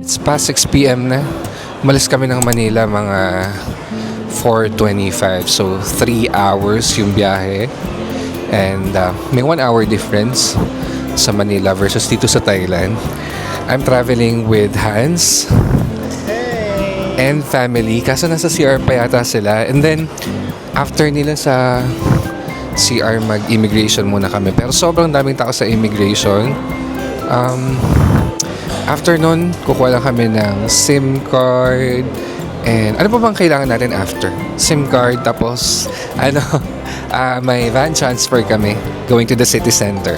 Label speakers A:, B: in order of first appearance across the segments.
A: It's past 6 p.m. na. Umalis kami ng Manila mga 4:25. So, 3 hours yung biyahe. And may 1 hour difference sa Manila versus dito sa Thailand. I'm traveling with Hans and family. Kaso nasa CR pa yata sila. And then, after nila sa CR, mag-immigration muna kami. Pero sobrang daming tao sa immigration. After nun, kukuha lang kami ng SIM card. And ano pa bang kailangan natin after? SIM card, tapos may van transfer kami going to the city center.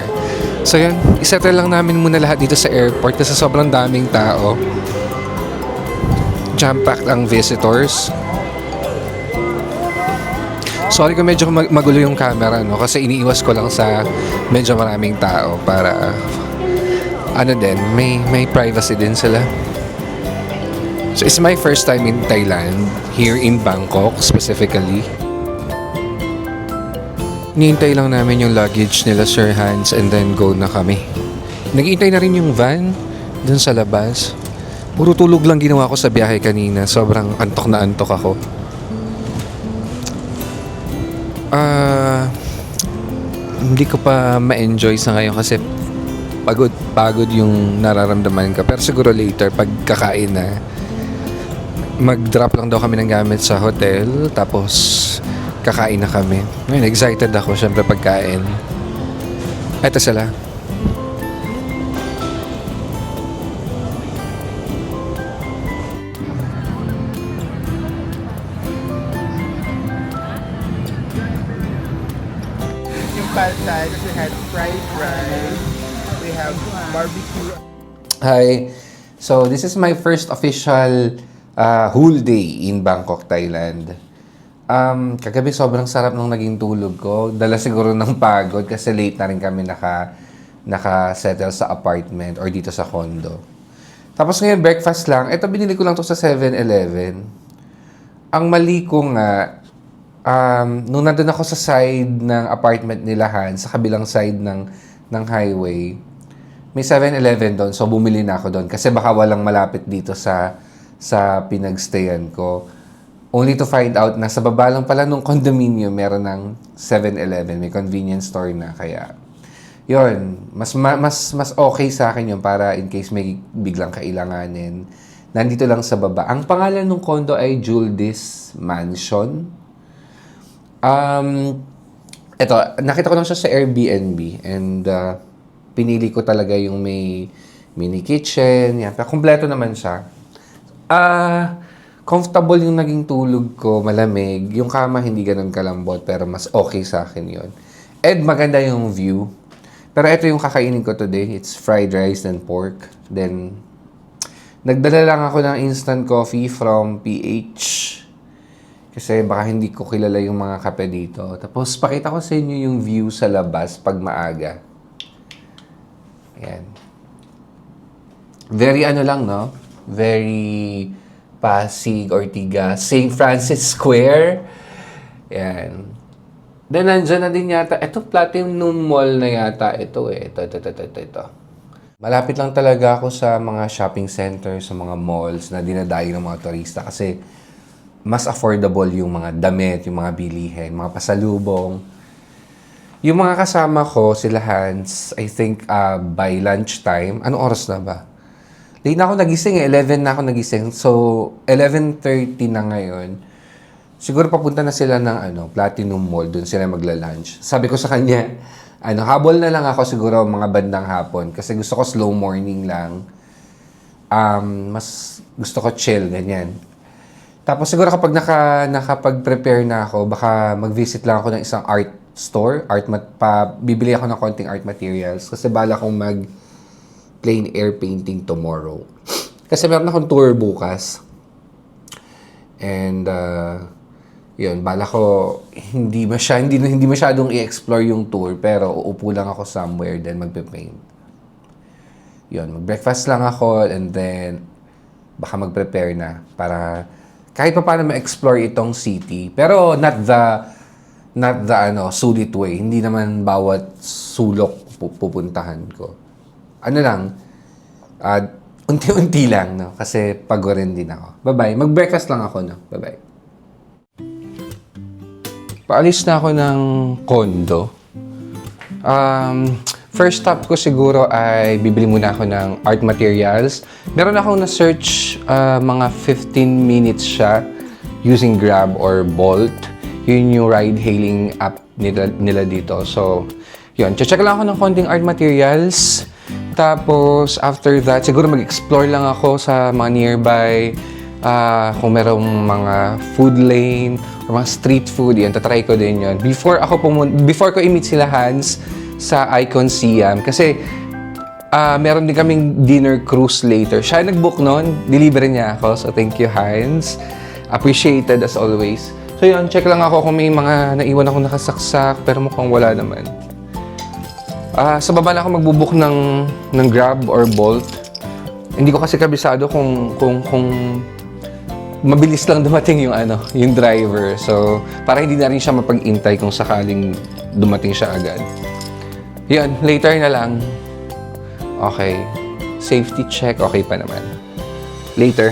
A: So yun, isettle lang namin muna lahat dito sa airport kasi sobrang daming tao. Jam-packed ang visitors. Sorry kung medyo magulo yung camera, no? Kasi iniiwas ko lang sa medyo maraming tao para may privacy din sila. So it's my first time in Thailand, here in Bangkok specifically. Nihintay lang namin yung luggage nila Sir Hans and then go na kami. Naghihintay na rin yung van dun sa labas. Puro tulog lang ginawa ko sa biyahe kanina. Sobrang antok na antok ako. Hindi ko pa ma-enjoy sa ngayon kasi pagod yung nararamdaman ka. Pero siguro later, pag kakain na, mag-drop lang daw kami ng gamit sa hotel. Tapos, kakain na kami. Ngayon, excited ako, syempre, pagkain. Ito sila.
B: Yung paltay, we had fried rice, we have barbecue.
A: Hi. So, this is my first official whole day in Bangkok, Thailand. Kagabi sobrang sarap nung naging tulog ko. Dala siguro ng pagod kasi late na rin kami naka-settle sa apartment or dito sa condo. Tapos ngayon, breakfast lang. Ito, binili ko lang to sa 7-Eleven. Ang mali ko nga, nung nandun ako sa side ng apartment nila Hans, sa kabilang side ng highway, may 7-Eleven doon. So, bumili na ako doon. Kasi baka walang malapit dito sa pinagstayan ko. Only to find out na sa baba lang pala nung condominium, meron ng 7-Eleven. May convenience store na. Kaya, yun. Mas okay sa akin yun para in case may biglang kailanganin. Nandito lang sa baba. Ang pangalan ng condo ay Juldis Mansion. Ito, nakita ko lang siya sa Airbnb. And, pinili ko talaga yung may mini kitchen. Yan. Pero kumpleto naman siya. Comfortable yung naging tulog ko, malamig. Yung kama hindi ganun kalambot, pero mas okay sa akin yon. And maganda yung view. Pero ito yung kakainin ko today. It's fried rice and pork. Then, nagdala lang ako ng instant coffee from PH. Kasi baka hindi ko kilala yung mga kape dito. Tapos, pakita ko sa inyo yung view sa labas pag maaga. Ayan. Very lang, no? Very Pasig, Ortigas, St. Francis Square. Yan. Then, nandyan na din yata. Ito, Platinum Mall na yata. Ito. Malapit lang talaga ako sa mga shopping centers, sa mga malls na dinadayo ng mga turista kasi mas affordable yung mga damit, yung mga bilihin, mga pasalubong. Yung mga kasama ko, sila Hans, I think by lunchtime, anong oras na ba? Late na ako nagising 11 na ako nagising. So, 11:30 na ngayon. Siguro papunta na sila ng Platinum Mall. Doon sila magla-lunch. Sabi ko sa kanya, habol na lang ako siguro mga bandang hapon. Kasi gusto ko slow morning lang. Mas gusto ko chill, ganyan. Tapos siguro kapag nakapag-prepare na ako, baka mag-visit lang ako ng isang art store. Bibili ako ng konting art materials. Kasi bala kong plain air painting tomorrow. Kasi meron akong tour bukas. And, yun, bala ko, hindi masyadong i-explore yung tour, pero uupo lang ako somewhere, then magpe-paint. Yun, mag-breakfast lang ako, and then, baka mag-prepare na, para, kahit pa paano ma-explore itong city. Pero, not the sulit way. Hindi naman bawat sulok pupuntahan ko. unti-unti lang, no? Kasi pagod rin din ako. Bye-bye. Mag-breakfast lang ako, no? Bye-bye. Paalis na ako ng condo. First stop ko siguro ay bibili muna ako ng art materials. Meron akong na-search mga 15 minutes siya using Grab or Bolt. Yun yung ride-hailing app nila dito. So, yun. Check lang ako ng konting art materials. Tapos, after that, siguro mag-explore lang ako sa mga nearby. Kung merong mga food lane or mga street food, yan, tatry ko din yun. Before ko i-meet sila Hans sa Icon Siam, kasi meron din kaming dinner cruise later. Siya nag-book nun, deliver niya ako. So, thank you, Hans. Appreciated as always. So, yun, check lang ako kung may mga naiwan akong nakasaksak, pero mukhang wala naman. Sa baba na ako magbubook ng Grab or Bolt. Hindi ko kasi kabisado kung mabilis lang dumating yung driver. So, para hindi na rin siya mapag-intay kung sakaling dumating siya agad. Yun, later na lang. Okay. Safety check, okay pa naman. Later.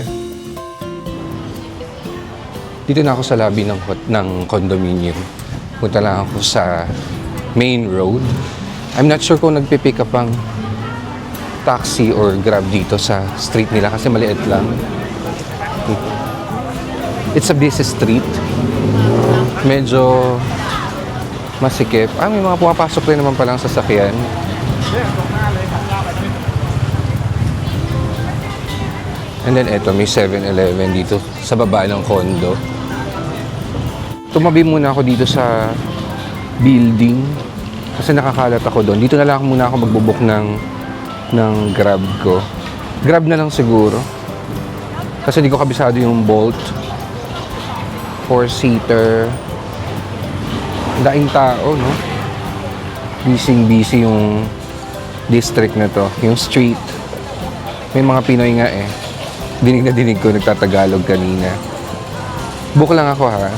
A: Dito na ako sa lobby ng condominium. Punta lang ako sa main road. I'm not sure kung nagpipick up ang taxi or Grab dito sa street nila kasi maliit lang. It's a busy street. Medyo masikip. May mga pumapasok rin naman palang sasakyan. And then eto, may 7-Eleven dito sa baba ng condo. Tumabi muna ako dito sa building kasi nakakalat ako doon. Dito na lang muna ako magbubook ng Grab ko. Grab na lang siguro. Kasi di ko kabisado yung Bolt. 4-seater. Daing tao, no? Busy yung district na to. Yung street. May mga Pinoy nga eh. Dinig na dinig ko, nagtatagalog kanina. Book lang ako ha.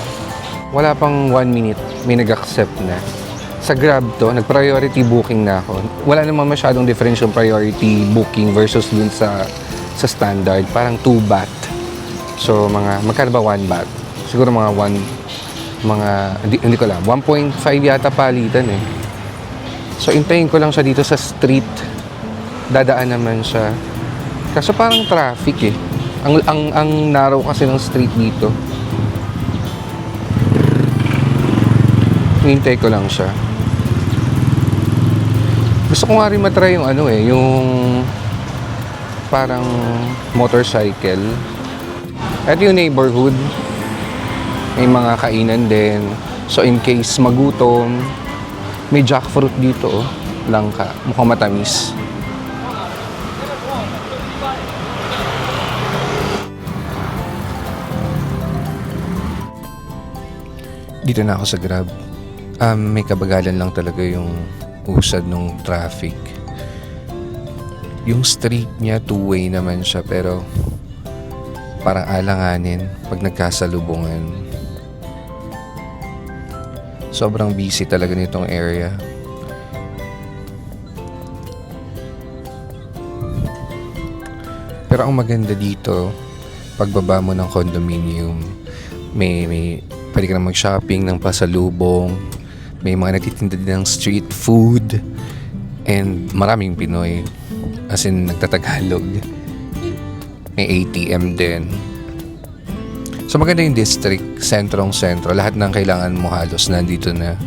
A: Wala pang 1 minute, may nag-accept na. Sa Grab to, nag-priority booking na ako. Wala namang masyadong difference yung priority booking versus dun sa standard. Parang 2 baht. So, magkano ba 1 baht? Siguro hindi ko alam. 1.5 yata palitan eh. So, intayin ko lang siya dito sa street. Dadaan naman siya. Kaso parang traffic eh. Ang narrow kasi ng street dito. Hintay ko lang siya. Gusto ko nga rin matry yung yung parang motorcycle. At yung neighborhood, may mga kainan din. So in case magutom, may jackfruit dito, langka. Mukhang matamis. Dito na ako sa Grab. May kabagalan lang talaga yung usad ng traffic. Yung street niya, 2-way naman siya, pero parang alanganin pag nagkasalubungan. Sobrang busy talaga nitong area. Pero ang maganda dito, pagbaba mo ng condominium, may pwede ka na mag-shopping ng pasalubong. May mga nagtitinda din ng street food. And maraming Pinoy. As in, nagtatagalog. May ATM din. So maganda yung district. Sentrong-sentro. Lahat ng kailangan mo halos nandito na.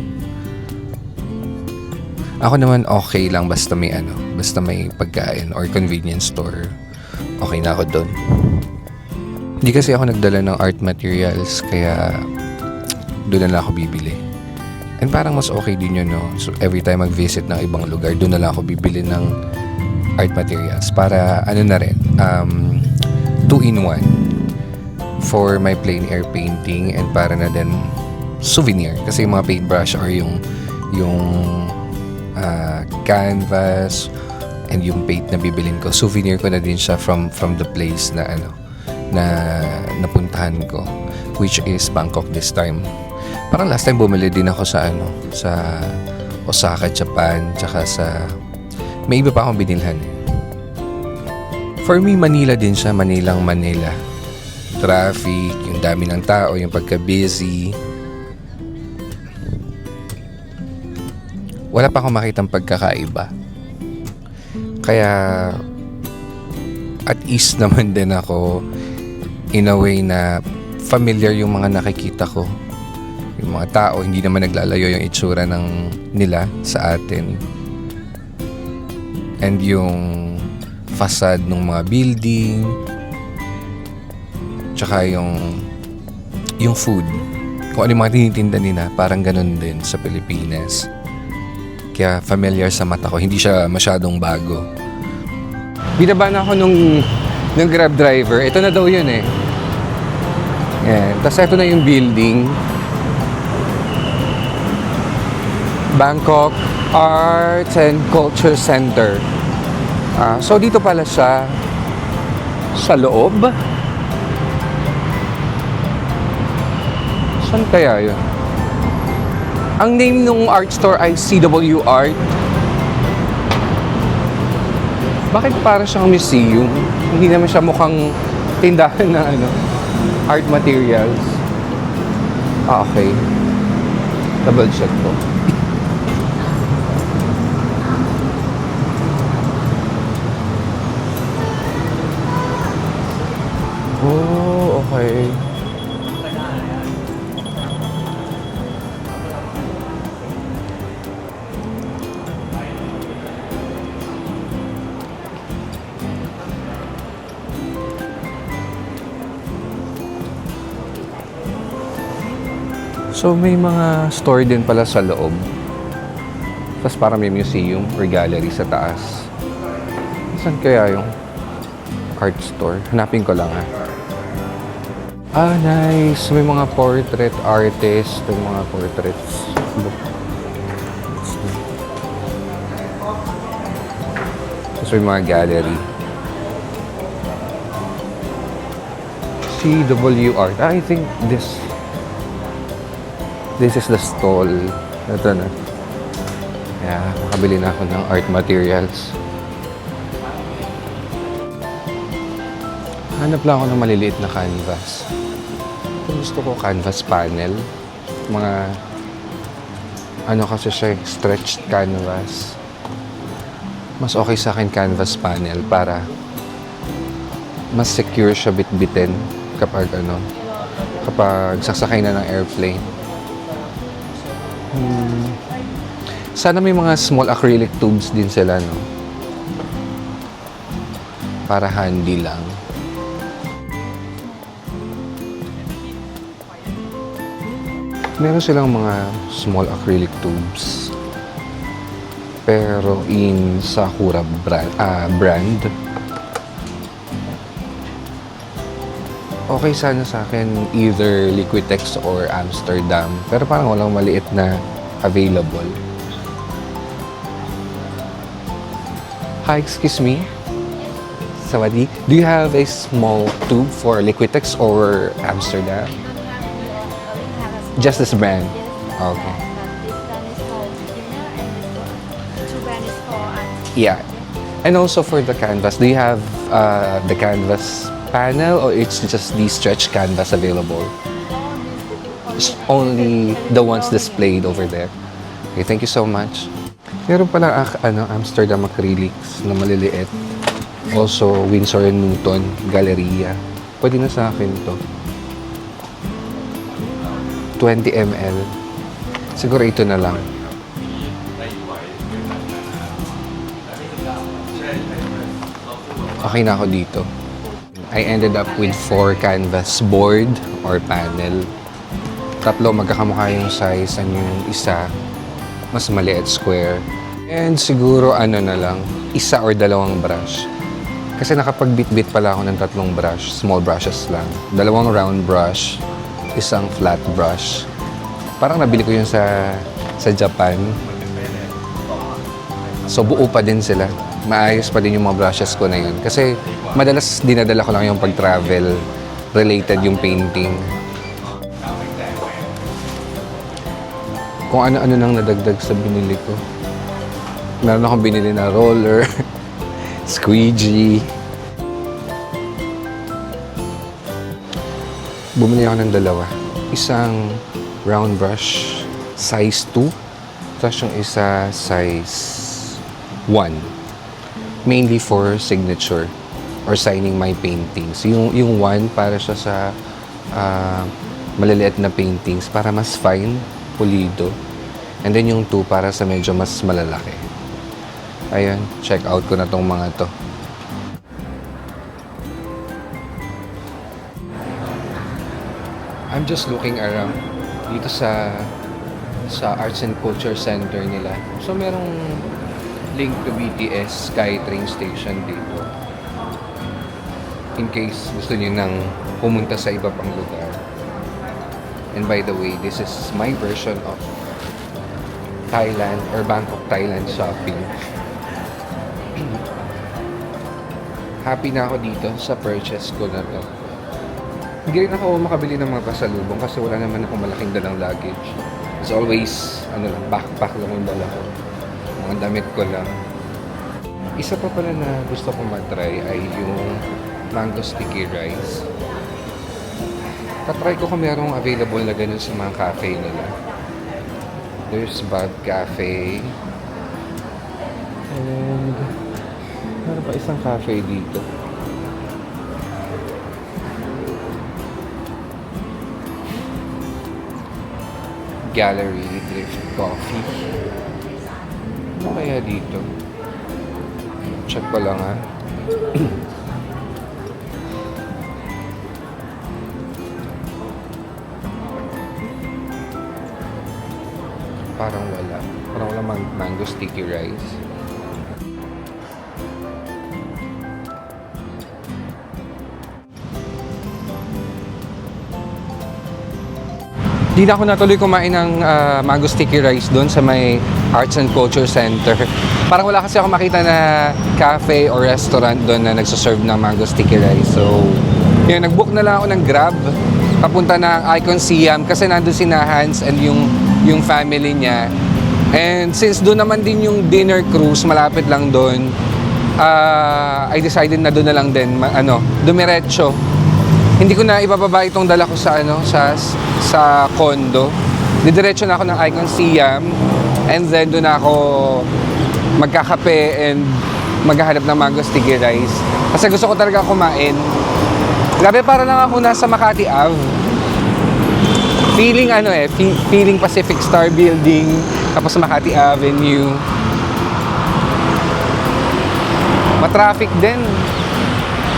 A: Ako naman okay lang basta may pagkain or convenience store. Okay na ako doon. Hindi kasi ako nagdala ng art materials kaya doon na lang ako bibili. And parang mas okay din yun, no? So every time mag-visit ng ibang lugar, doon na lang ako bibili ng art materials para na rin, 2-in-1 for my plein air painting and para na din souvenir. Kasi yung mga paintbrush or yung canvas and yung paint na bibilin ko, souvenir ko na din siya from the place na napuntahan ko, which is Bangkok this time. Parang last time bumili din ako sa Osaka, Japan, tsaka may iba pa akong binilhan. For me, Manila din siya, Manilang Manila. Traffic, yung dami ng tao, yung pagka-busy. Wala pa akong makitang pagkakaiba. Kaya, at ease naman din ako in a way na familiar yung mga nakikita ko. Yung mga tao, hindi naman naglalayo yung itsura nila sa atin. And yung facade ng mga building, tsaka yung food. Kung ano yung mga tinitinda nila, parang ganun din sa Pilipinas. Kaya familiar sa mata ko, hindi siya masyadong bago. Binaba na ako nung Grab driver. Ito na daw yun eh. Yan. Tapos ito na yung building. Bangkok Arts and Culture Center. So dito pala siya sa loob. Saan kaya yun? Ang name ng art store ay CW Art. Bakit para siyang museum? Hindi naman siya mukhang tindahan na art materials. Okay. Double check ko. Oh, okay. So may mga store din pala sa loob. Tapos parang may museum or gallery sa taas. Saan kaya yung art store? Hanapin ko lang ha. Nice. May mga portrait artist. May mga portraits. Tapos may mga gallery. CW Art. I think this is the stall. Ito na. Kaya makabili na ako ng art materials. Hanap lang ako ng maliliit na canvas. Gusto ko canvas panel. Mga kasi siya, stretched canvas. Mas okay sa akin canvas panel para mas secure siya bitbitin kapag sasakay na ng airplane. Sana may mga small acrylic tubes din sila, no? Para handy lang. Meron silang mga small acrylic tubes. Pero in Sakura brand. Okay sana sa akin either Liquitex or Amsterdam. Pero parang walang maliit na available. Hi, excuse me. Sawadi. Do you have a small tube for Liquitex or Amsterdam? Just this brand? Okay. Yeah. And also for the canvas, do you have the canvas panel or it's just the stretch canvas available? It's only the ones displayed over there. Okay, thank you so much. Meron pala Amsterdam acrylics na maliliit. Also, Winsor & Newton Galleria. Pwede na sa akin to. 20 ml. Siguro ito na lang. Okay na ako dito. I ended up with 4 canvas board or panel. 3 magkakamukha yung size, and yung isa mas maliit square. And siguro na lang, 1 or 2 brush. Kasi nakapagbitbit pala ako ng 3 brush, small brushes lang. 2 round brush, 1 flat brush. Parang nabili ko yun sa Japan. So buo pa din sila. Maayos pa din yung mga brushes ko na yun. Kasi madalas dinadala ko lang yung pag-travel related yung painting. Kung ano-ano nang nadagdag sa binili ko. Meron akong binili na roller, squeegee, Bumili ako ng dalawa. Isang round brush, size 2. Tapos yung isa, size 1. Mainly for signature or signing my paintings. Yung 1 para siya sa maliliit na paintings para mas fine, pulido. And then yung 2 para sa medyo mas malalaki. Ayun, check out ko na tong mga to. I'm just looking around dito sa Arts and Culture Center nila. So merong link to BTS SkyTrain Station dito. In case gusto niyo nang pumunta sa iba pang lugar. And by the way, this is my version of Thailand or Bangkok, Thailand shopping. Happy na ako dito sa purchase ko na to. Hindi rin ako makabili ng mga pasalubong kasi wala naman akong malaking dalang luggage. As always, backpack lang yung dala ko. Mga damit ko lang. Isa pa pala na gusto kong matry ay yung mango sticky rice. Tatry ko kung merong available na ganun sa mga cafe nila. There's Bad Cafe. And meron pa isang cafe dito. Gallery Drift Coffee. Ano kaya dito? Check ko lang ha. Parang wala. Parang wala mango sticky rice. Di na ako natuloy kumain ng mango sticky rice doon sa may Arts and Culture Center. Parang wala kasi ako makita na cafe or restaurant doon na nagsaserve ng mango sticky rice. So, yun, nag-book na lang ako ng Grab papunta ng Icon Siam kasi nandun si Hans and yung family niya. And since doon naman din yung dinner cruise, malapit lang doon, I decided na doon na lang din, dumiretso. Hindi ko na ibababa itong dala ko sa sa condo. Didiretso na ako ng Icon Siam and then doon ako magkakape and maghahanap ng mango sticky rice. Kasi gusto ko talaga kumain. Grabe, para lang ako nasa Makati Ave. Feeling feeling Pacific Star Building tapos Makati Avenue. Matraffic din.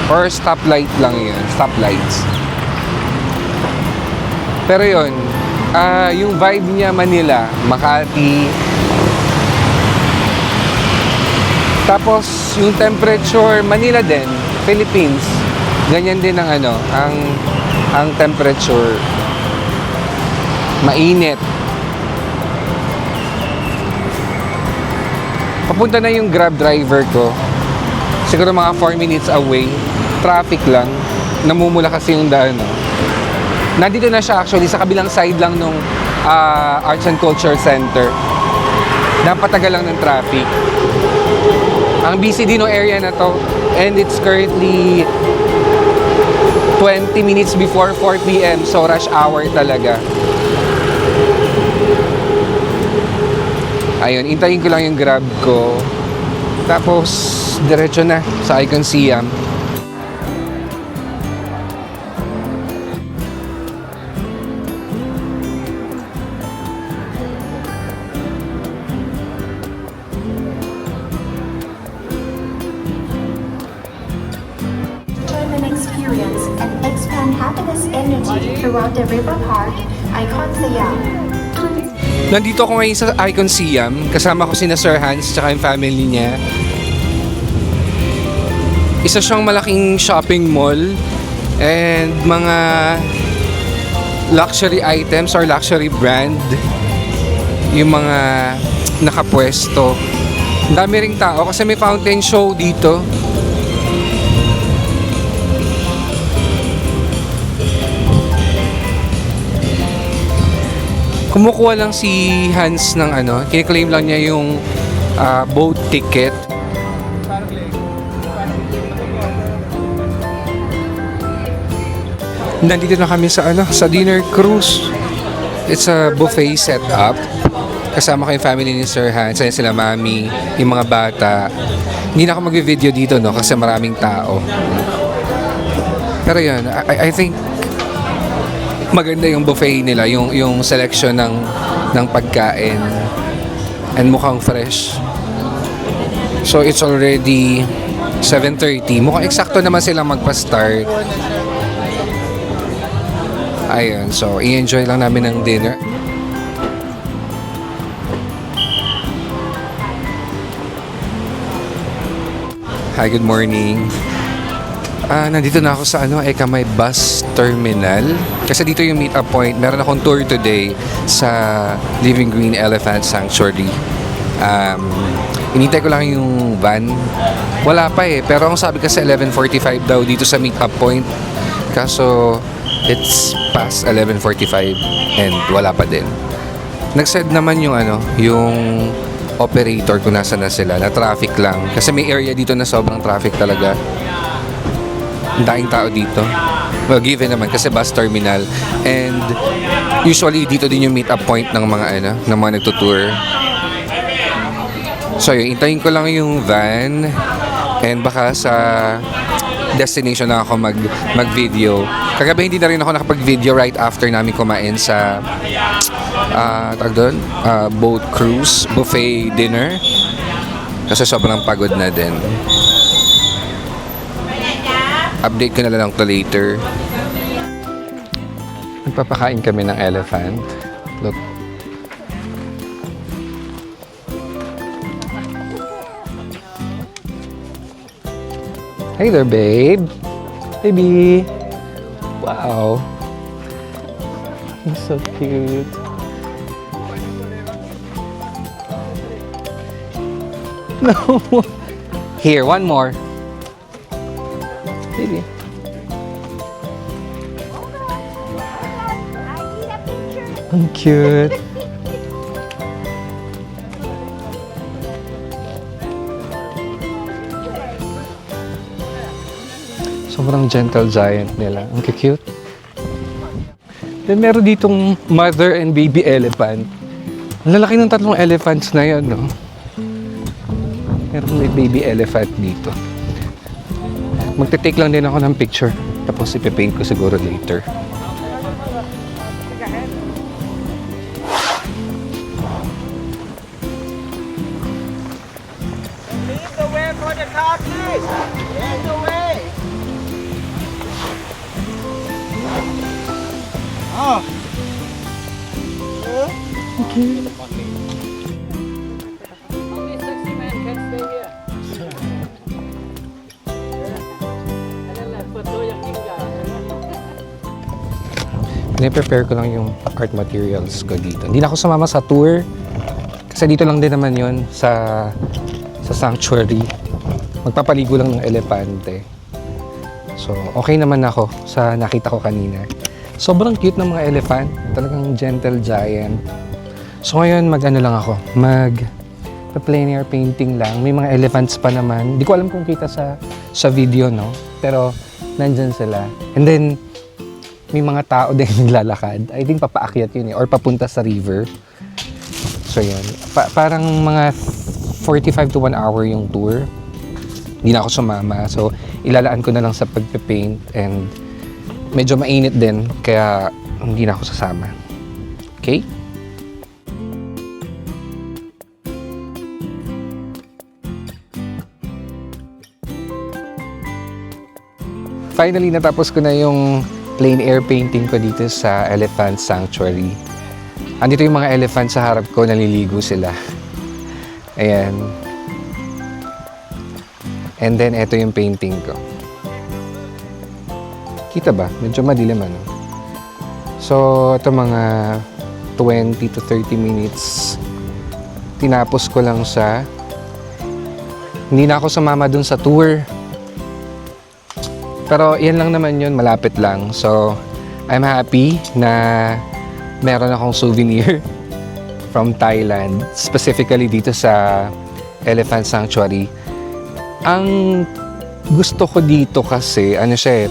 A: Or stoplight lang yun. Stoplights. Pero yun, yung vibe niya Manila, Makati. Tapos yung temperature, Manila din, Philippines. Ganyan din ang temperature. Mainit. Papunta na yung Grab driver ko. Siguro mga 4 minutes away. Traffic lang. Namumula kasi yung daan. Nandito na siya actually sa kabilang side lang nung Arts and Culture Center. Napatagal lang ng traffic. Ang busy din ng area na to. And it's currently 20 minutes before 4 p.m. So rush hour talaga. Ayun, intayin ko lang yung Grab ko. Tapos, diretso na sa Icon Siam.
C: Enjoy an experience and expand happiness energy throughout the river park, Icon Siam.
A: Nandito ako ngayon sa Icon Siam. Kasama ko sina Sir Hans at yung family niya. Isa siyang malaking shopping mall and mga luxury items or luxury brand yung mga nakapwesto. Ang dami ring tao kasi may fountain show dito. Kumukuha lang si Hans ng kiniklaim lang niya yung boat ticket. Nandito na kami sa sa dinner cruise. It's a buffet setup. Kasama ko yung family ni Sir Hans, ayan sila mami, yung mga bata. Hindi na ako mag-video dito no kasi maraming tao. Pero yun, I think maganda yung buffet nila, yung selection ng pagkain and mukhang fresh. So it's already 7:30. Mukhang eksakto naman silang magpa-start. Ayun, so i-enjoy lang namin ng dinner. Hi, good morning. Nandito na ako sa Ekamay Bus Terminal. Kasi dito yung meet-up point. Meron akong tour today sa Living Green Elephant Sanctuary. Inintay ko lang yung van. Wala pa pero ang sabi kasi 11:45 daw dito sa meet-up point. Kaso it's past 11:45 and wala pa din. Nag-said naman yung yung operator kung nasa na sila, na traffic lang. Kasi may area dito na sobrang traffic talaga. Ang daing tao dito. Well, given naman kasi bus terminal. And usually dito din yung meet up point ng mga ng mga nagtutour. So yun, intayin ko lang yung van and baka sa destination na ako mag-video. Kagabi hindi na rin ako nakapag-video right after namin kumain sa boat cruise, buffet dinner. Kasi sobrang pagod na din. Update ko na lang to later. Nagpapakain kami ng elephant. Look. Hey there, babe. Baby. Wow. He's so cute. No. Here, one more. Baby. Ang cute. Sobrang gentle giant nila. Ang cute. Then meron ditong mother and baby elephant. Ang lalaki ng tatlong elephants na yun, no? Meron may baby elephant dito. Magte-take lang din ako ng picture. Tapos ipipaint ko siguro later.
B: Lead the way for the car, please. Lead the way. Oh.
D: Only sexy man can stay here.
A: Pine-prepare ko lang yung art materials ko dito. Hindi na ako sumama sa tour. Kasi dito lang din naman yon sa sanctuary. Magpapaligo lang ng elepante. So, okay naman ako sa nakita ko kanina. Sobrang cute ng mga elephant. Talagang gentle giant. So, ngayon lang ako. Plein air painting lang. May mga elephants pa naman. Hindi ko alam kung kita sa video, no? Pero, nandyan sila. And then, may mga tao din naglalakad. I think papaakyat yun or papunta sa river. So yun. Parang mga 45 to 1 hour yung tour. Hindi na ako sumama. So ilalaan ko na lang sa pagpe-paint and medyo mainit din kaya hindi na ako sasama. Okay? Finally, natapos ko na yung plein air painting ko dito sa Elephant Sanctuary. Andito yung mga elephant sa harap ko, naliligo sila. Ayan. And then, eto yung painting ko. Kita ba? Medyo madilim, ano? So, ito mga 20 to 30 minutes. Tinapos ko lang siya. Hindi na ako sumama dun sa tour. Pero yan lang naman yun, malapit lang. So, I'm happy na meron akong souvenir from Thailand. Specifically dito sa Elephant Sanctuary. Ang gusto ko dito kasi, ano siya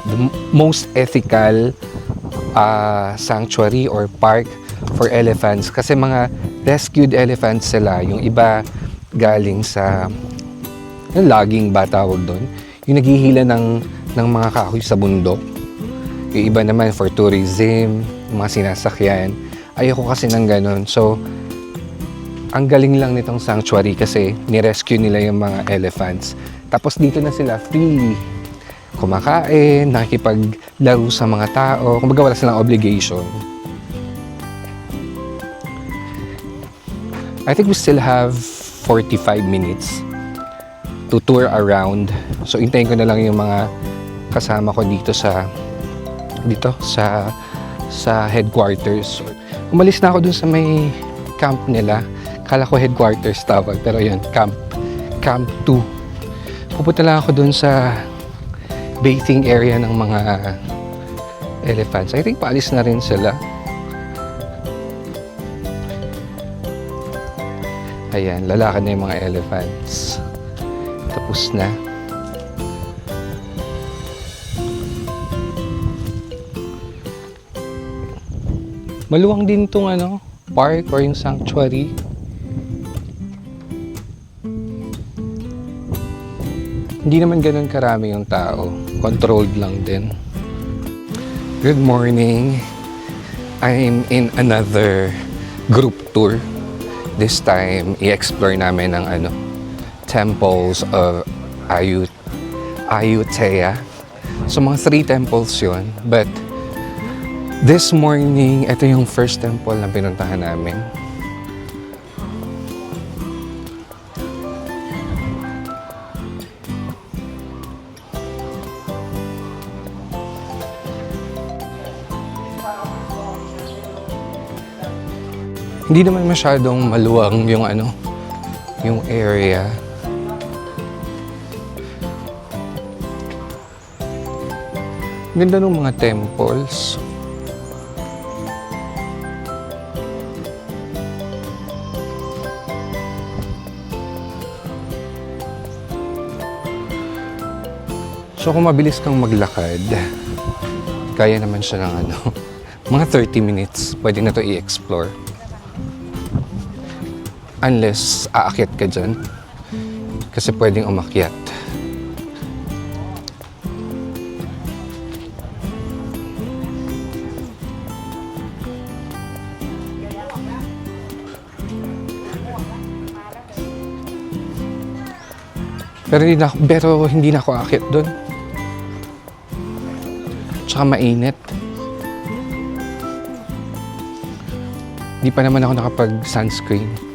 A: the most ethical sanctuary or park for elephants. Kasi mga rescued elephants sila. Yung iba galing sa yung logging ba tawag doon? Yung naghihila ng mga kahoy sa bundok. Yung iba naman for tourism, mga sinasakyan. Ayoko kasi ng ganun. So, ang galing lang nitong sanctuary kasi nirescue nila yung mga elephants. Tapos dito na sila freely kumakain, nakikipaglaro sa mga tao. Kumbaga wala silang obligation. I think we still have 45 minutes to tour around. So, hintayin ko na lang yung mga kasama ko dito sa headquarters. Umalis na ako dun sa may camp nila. Kala ko headquarters tawag, pero yun, Camp 2. Pupunta lang ako dun sa bathing area ng mga elephants. I think paalis na rin sila. Ayan, lalakad na yung mga elephants. Tapos na. Maluwang din tong park or yung sanctuary. Hindi naman ganun karami yung tao. Controlled lang din. Good morning. I'm in another group tour. This time, i-explore namin ang temples of Ayutthaya. So, mga 3 temples yun. But, this morning, ito yung first temple na pinuntahan namin. Hindi naman masyadong maluwang yung yung area. Ganda ng mga temples. So kung mabilis kang maglakad, kaya naman siya ng mga 30 minutes. Pwede na to i-explore. Unless aakyat ka dyan. Kasi pwedeng umakyat. Pero hindi na ako aakyat doon. Tsaka mainit. Hindi pa naman ako nakapag-sunscreen.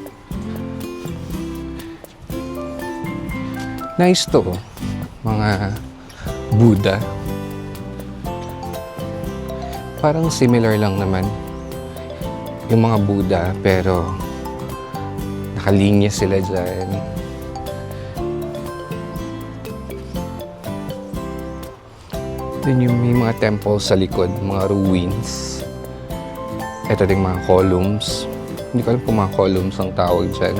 A: Nice to, mga Buddha. Parang similar lang naman yung mga Buddha, pero nakalinya sila dyan. Then yung may mga temples sa likod, mga ruins. Ito din mga columns. Hindi ko alam kung mga columns ang tawag dyan.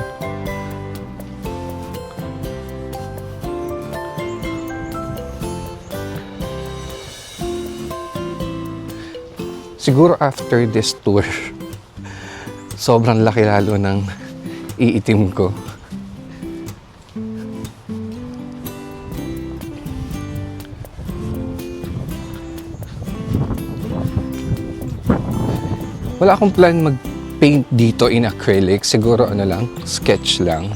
A: Siguro after this tour, sobrang laki lalo ng iitim ko. Wala akong plan mag-paint dito in acrylic. Siguro lang, sketch lang.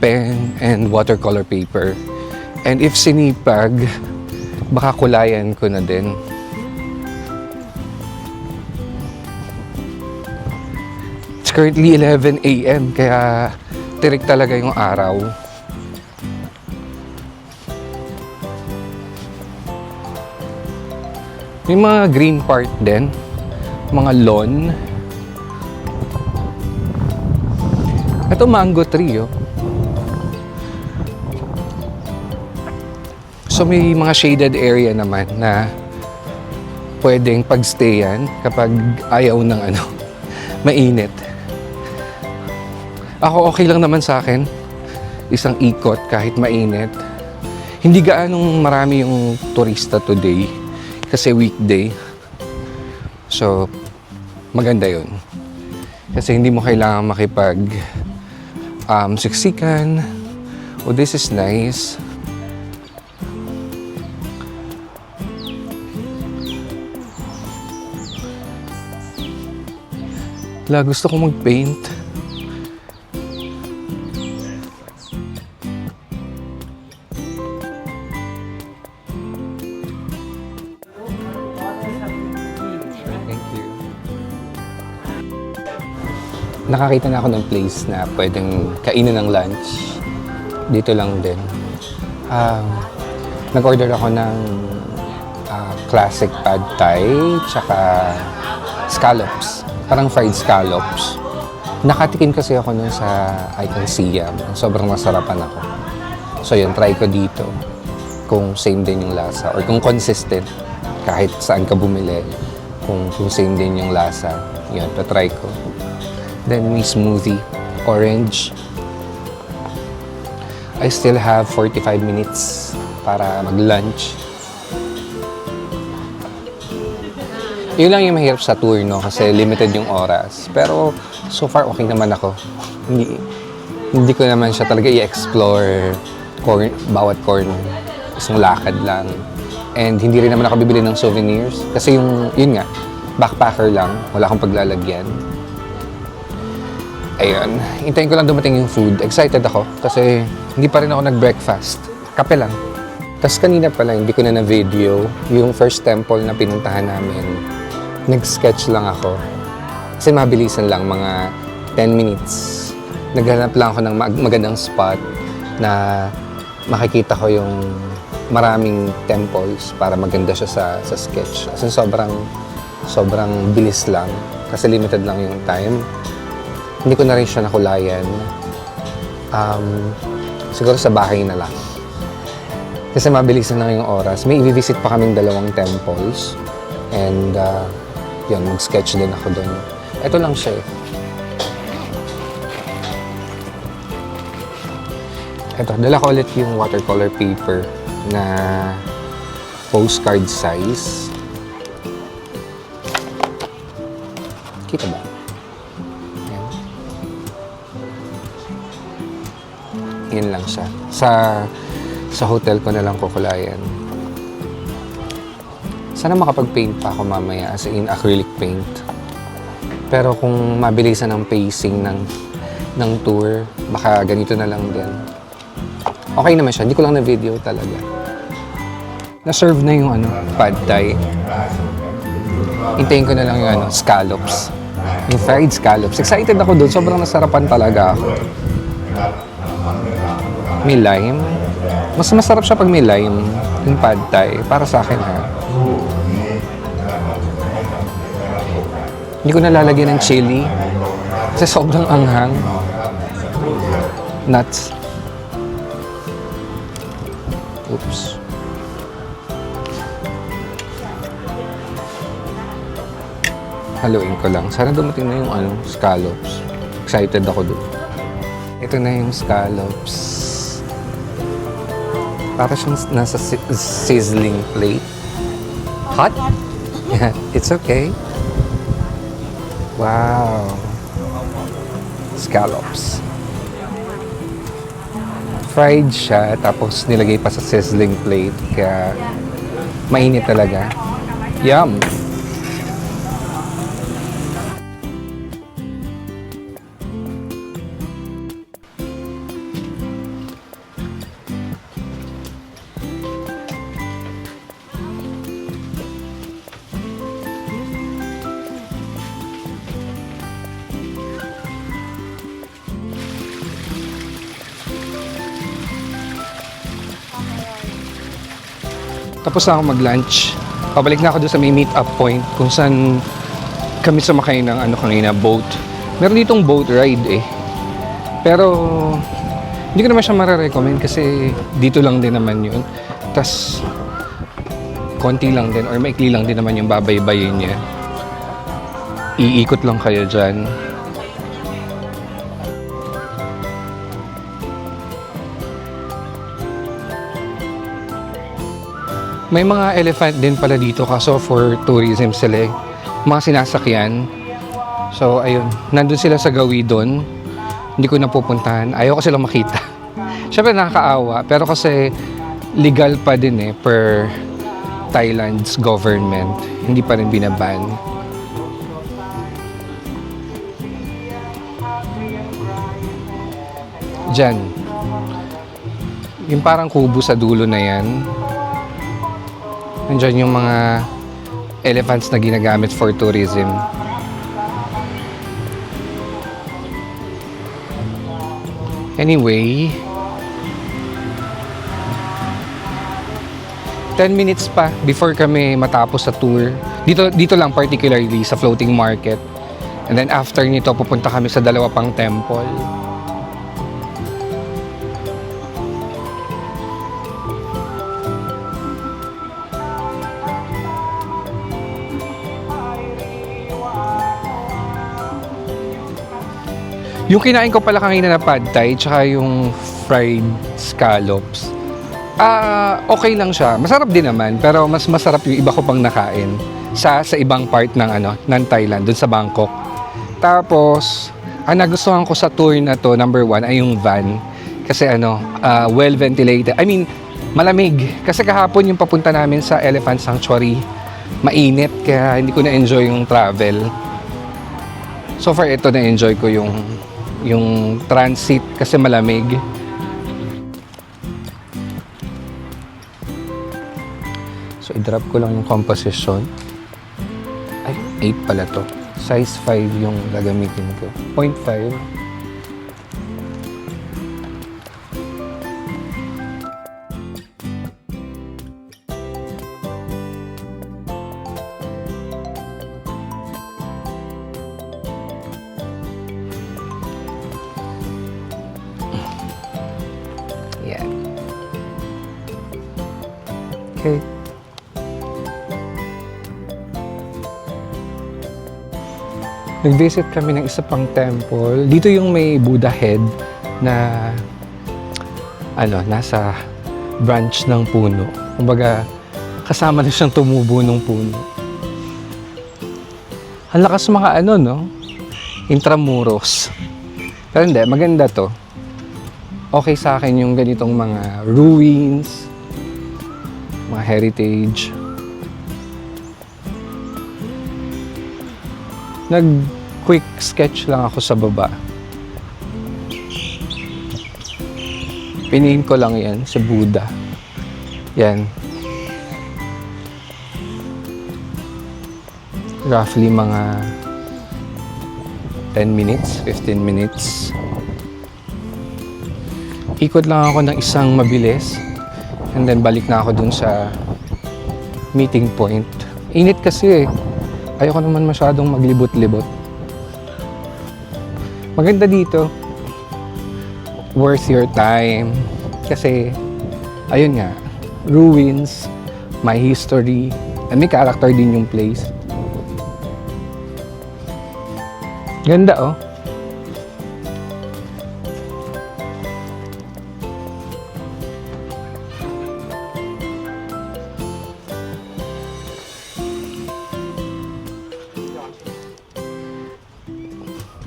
A: Pen and watercolor paper. And if sinipag, baka kulayan ko na din. It's currently 11 a.m. kaya tirik talaga yung araw. May mga green part din, mga lawn. Ito mango tree, oh. So may mga shaded area naman na pwedeng pagstayan kapag ayaw ng mainit. Ako okay lang naman sa akin isang ikot kahit mainit. Hindi gaanong marami yung turista today kasi weekday. So, maganda yun. Kasi hindi mo kailangan siksikan. Oh, this is nice. Gusto kong mag-paint. Thank you. Nakakita na ako ng place na pwedeng kainin ng lunch. Dito lang din. Nag-order ako ng classic pad thai tsaka scallops. Parang fried scallops. Nakatikim kasi ako nun sa Icon Siam. Sobrang masarapan ako. So yun, try ko dito. Kung same din yung lasa or kung consistent kahit saan ka bumili. Kung same din yung lasa. Yun, try ko. Then may smoothie, orange. I still have 45 minutes para mag-lunch. Yun lang yung mahirap sa tour, no? Kasi limited yung oras. Pero so far, okay naman ako. Hindi ko naman siya talaga i-explore bawat corner. Isang lakad lang. And hindi rin naman ako bibili ng souvenirs. Kasi yun nga, backpacker lang. Wala akong paglalagyan. Ayun. Hintayin ko lang dumating yung food. Excited ako kasi hindi pa rin ako nag-breakfast. Kape lang. Tapos kanina pala, hindi ko na na-video yung first temple na pinuntahan namin. Nag-sketch lang ako. Kasi mabilisan lang, mga 10 minutes. Naghanap lang ako ng magandang spot na makikita ko yung maraming temples para maganda siya sa sketch. Kasi sobrang bilis lang. Kasi limited lang yung time. Hindi ko na rin siya nakulayan. Siguro sa bahay na lang. Kasi mabilisan lang yung oras. May i-visit pa kaming 2 temples. And yun, mag-sketch din ako doon. Ito lang siya eh. Ito, dala ko ulit yung watercolor paper na postcard size. Kita ba? Ayan. Yan lang siya. Sa hotel ko na lang kukulayan. Sana makapag-paint pa ako mamaya as in acrylic paint. Pero kung mabilisan ang pacing ng tour, baka ganito na lang din. Okay naman siya, hindi ko lang na-video talaga. Na-serve na yung pad thai. Hintayin ko na lang yung scallops. Yung fried scallops. Excited ako doon, sobrang nasarapan talaga ako. May lime. Mas masarap siya pag may lime, yung pad thai. Para sa akin ha. Hindi ko nalalagyan ng chili kasi sobrang anghang. Nuts. Oops. Haluin ko lang. Sana dumating na yung scallops. Excited ako doon. Ito na yung scallops. Para siyang nasa sizzling plate. Hot? Yeah, it's okay. Wow. Scallops. Fried siya, tapos nilagay pa sa sizzling plate. Kaya mainit talaga. Yum! Tapos na ako mag-lunch. Pabalik na ako doon sa may meet-up point kung saan kami sumakay ng kanina, boat. Meron ditong boat ride eh. Pero hindi ko naman siya mararecommend kasi dito lang din naman yun. Tapos konti lang din or maikli lang din naman yung babaybayin niya. Iikot lang kayo dyan.
E: May mga elephant din pala dito kaso for tourism sila eh. Mga sinasakyan. So ayun, nandun sila sa gawi doon. Hindi ko napupuntahan. Ayaw ko silang makita. Siyempre nakakaawa pero kasi legal pa din eh per Thailand's government. Hindi pa rin binaban. Diyan. Yung parang kubo sa dulo na yan. Nandiyan yung mga elephants na ginagamit for tourism. Anyway, 10 minutes pa before kami matapos sa tour. Dito lang particularly sa floating market. And then after nito, pupunta kami sa dalawa pang temple. Yung kinain ko pala kanina na pad thai tsaka yung fried scallops. Okay lang siya. Masarap din naman, pero mas masarap yung iba ko pang nakain sa ibang part ng Thailand, dun sa Bangkok. Tapos, ang nagustuhan ko sa tour na to, number 1 ay yung van. Kasi well ventilated. I mean, malamig. Kasi kahapon yung papunta namin sa Elephant Sanctuary, mainit, kaya hindi ko na-enjoy yung travel. So far, ito na-enjoy ko yung transit kasi malamig. So, i-drop ko lang yung composition. Ay, 8 pala to. Size 5 yung gagamitin ko. 0.5. Yan. Okay. Nag-visit kami ng isa pang temple. Dito yung may Buddha head na nasa branch ng puno. Kumbaga, kasama na siyang tumubo ng puno. Ang lakas mga intramuros. Pero hindi, maganda to. Okay sa akin yung ganitong mga ruins, mga heritage. Nag-quick sketch lang ako sa baba. Piniin ko lang yan sa Buddha. Yan. Roughly mga 10 minutes, 15 minutes. Ikot lang ako ng isang mabilis. And then balik na ako dun sa meeting point. Init kasi eh. Ayoko naman masyadong maglibot-libot. Maganda dito. Worth your time. Kasi, ayun nga, ruins, may history, and may character din yung place. Ganda oh.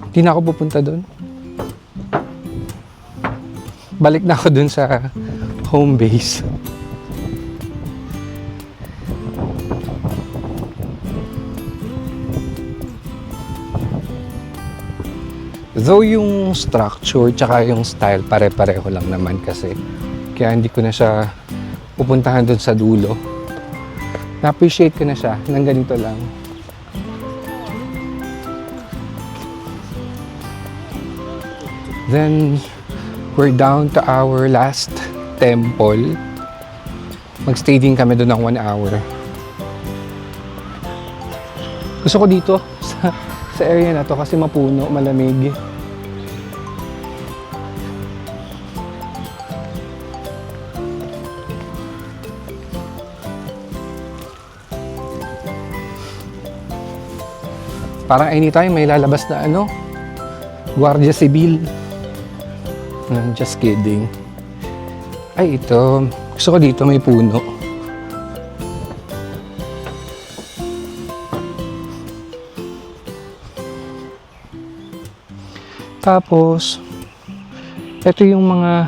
E: Hindi na ako pupunta doon. Balik na ako doon sa home base. Though yung structure tsaka yung style pare-pareho lang naman kasi. Kaya hindi ko na siya pupuntahan doon sa dulo. Na-appreciate ko na siya ng ganito lang. Then, we're down to our last temple. Mag-stay din kami doon ng 1 hour. Gusto ko dito sa area na to kasi mapuno, malamig. Parang anytime may lalabas na Guardia Civil. Just kidding. Ay, ito. Gusto ko dito may puno. Tapos, ito yung mga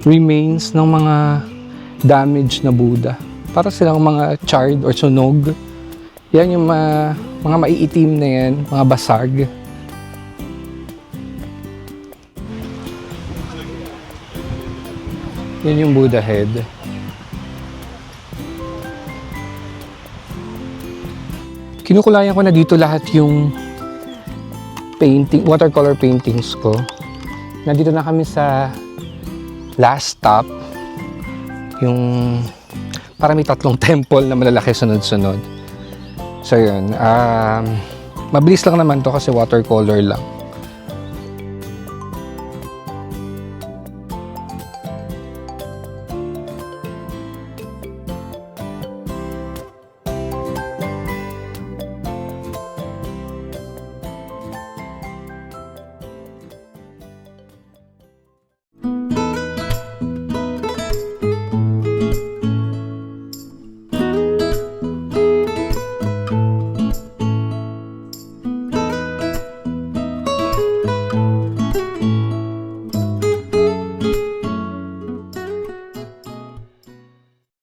E: remains ng mga damaged na Buddha. Para silang mga charred or sunog. Yan yung mga maiitim na yan, mga basag. Yan yung Buddha head. Kinukulayan ko na dito lahat yung painting, watercolor paintings ko. Nandito na kami sa last stop. Yung para may 3 temple na malalaki sunod-sunod. So yun, mabilis lang naman to kasi watercolor lang.